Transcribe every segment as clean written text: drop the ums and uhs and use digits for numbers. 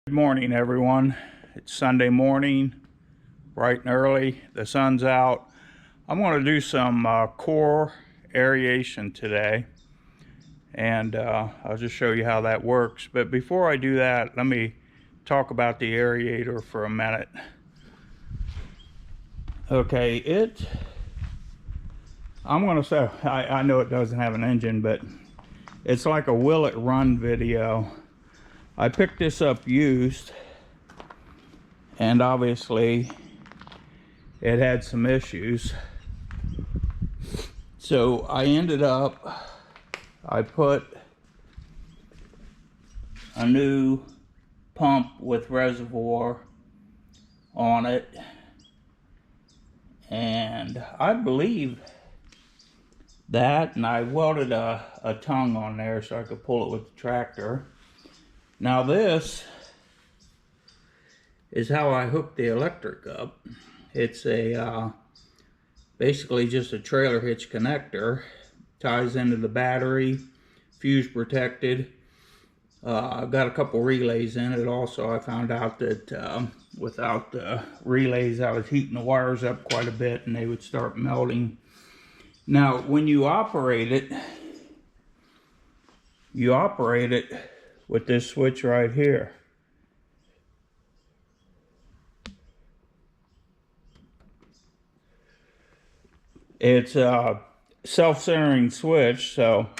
Good morning, everyone. It's Sunday morning, bright and early. The sun's out. I'm going to do some core aeration today, and I'll just show you how that works. But before I do that, let me talk about the aerator for a minute. Okay, I'm going to say, I know it doesn't have an engine, but it's like a will it run video. I picked this up used, and obviously it had some issues. So I put a new pump with reservoir on it, and I believe that, and I welded a tongue on there so I could pull it with the tractor. Now this is how I hook the electric up. It's basically just a trailer hitch connector, ties into the battery, fuse protected. I've got a couple relays in it also. I found out that without the relays I was heating the wires up quite a bit and they would start melting. Now when you operate it with this switch right here. It's a self-centering switch, so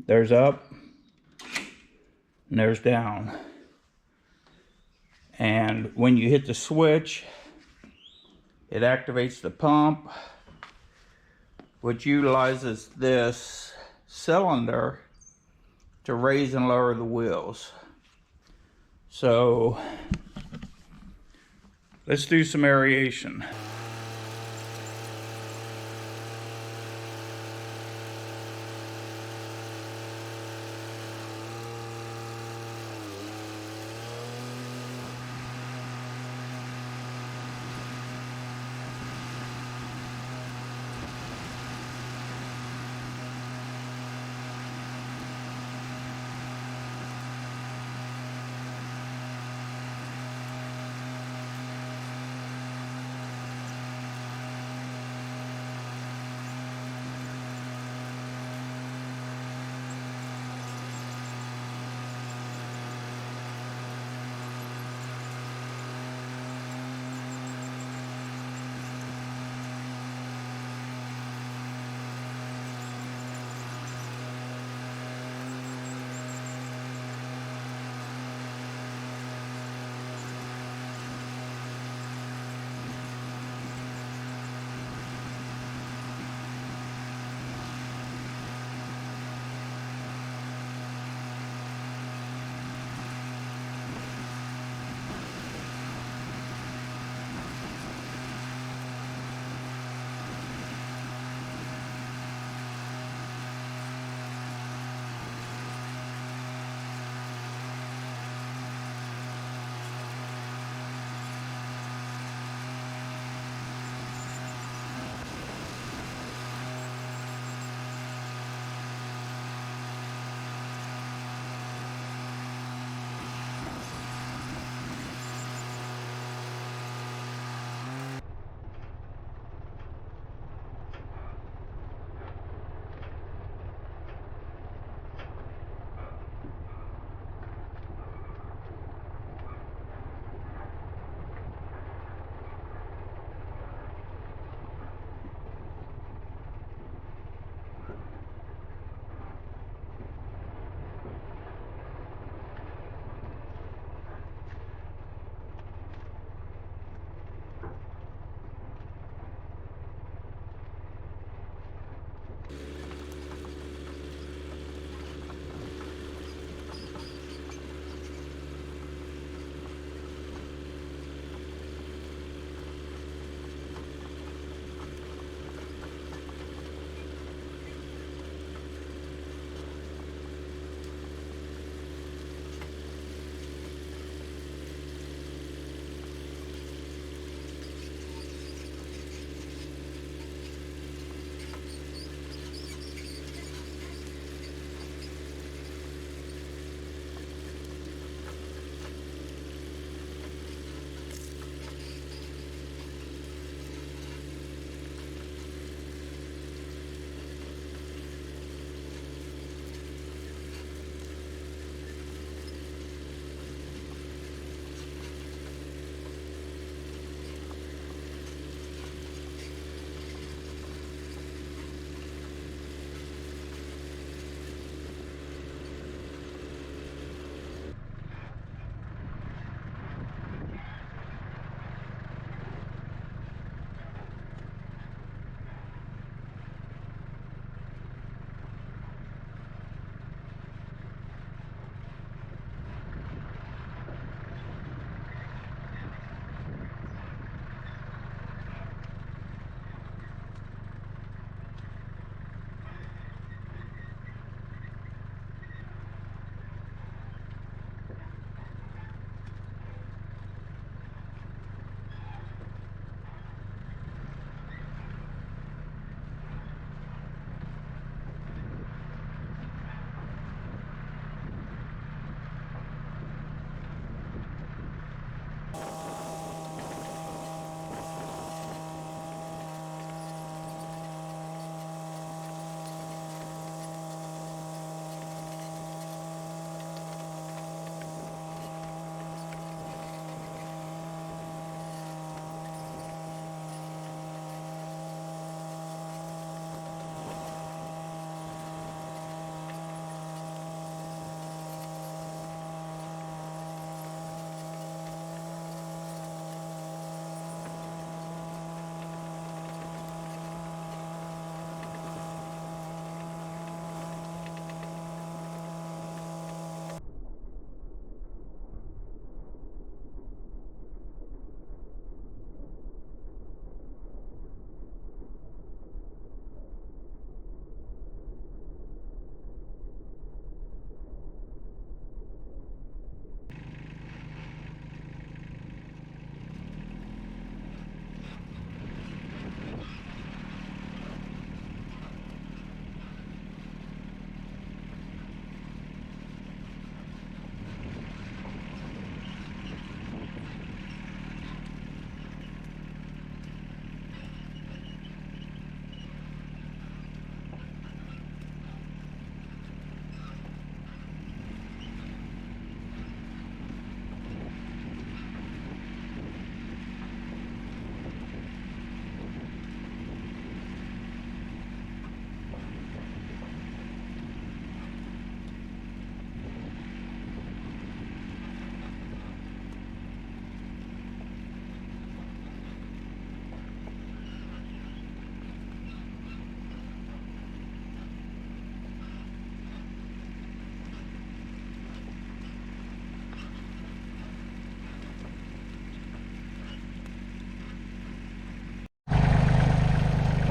there's up and there's down. And when you hit the switch, it activates the pump, which utilizes this cylinder to raise and lower the wheels. So let's do some aeration.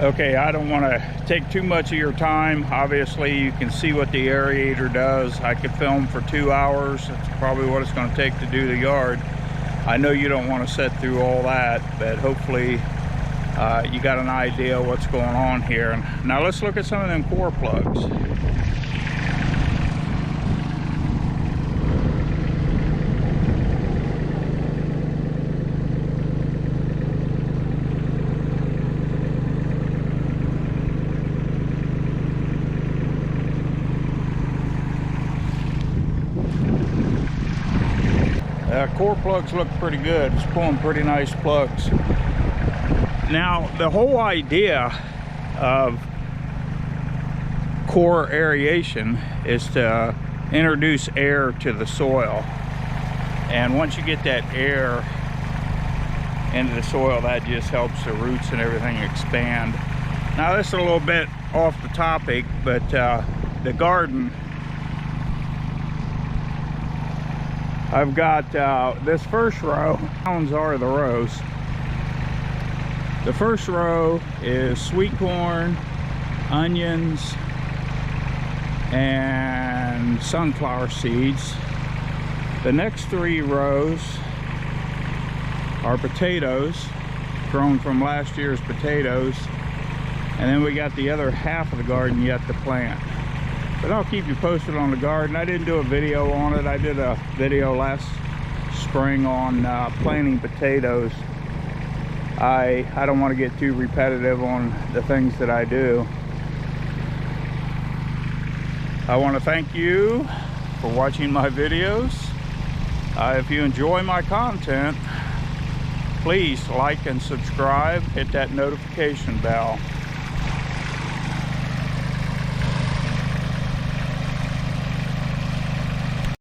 Okay, I don't want to take too much of your time. Obviously, you can see what the aerator does. I could film for 2 hours. That's probably what it's going to take to do the yard. I know you don't want to sit through all that, but hopefully you got an idea what's going on here. Now let's look at some of them core plugs. Core plugs look pretty good. It's pulling pretty nice plugs. Now, the whole idea of core aeration is to introduce air to the soil. And once you get that air into the soil, that just helps the roots and everything expand. Now, this is a little bit off the topic, but the garden, I've got this first row. Pounds are the rows. The first row is sweet corn, onions, and sunflower seeds. The next 3 rows are potatoes, grown from last year's potatoes. And then we got the other half of the garden yet to plant. But I'll keep you posted on the garden. I didn't do a video on it. I did a video last spring on planting potatoes. I don't want to get too repetitive on the things that I do. I want to thank you for watching my videos. If you enjoy my content, please like and subscribe. Hit that notification bell.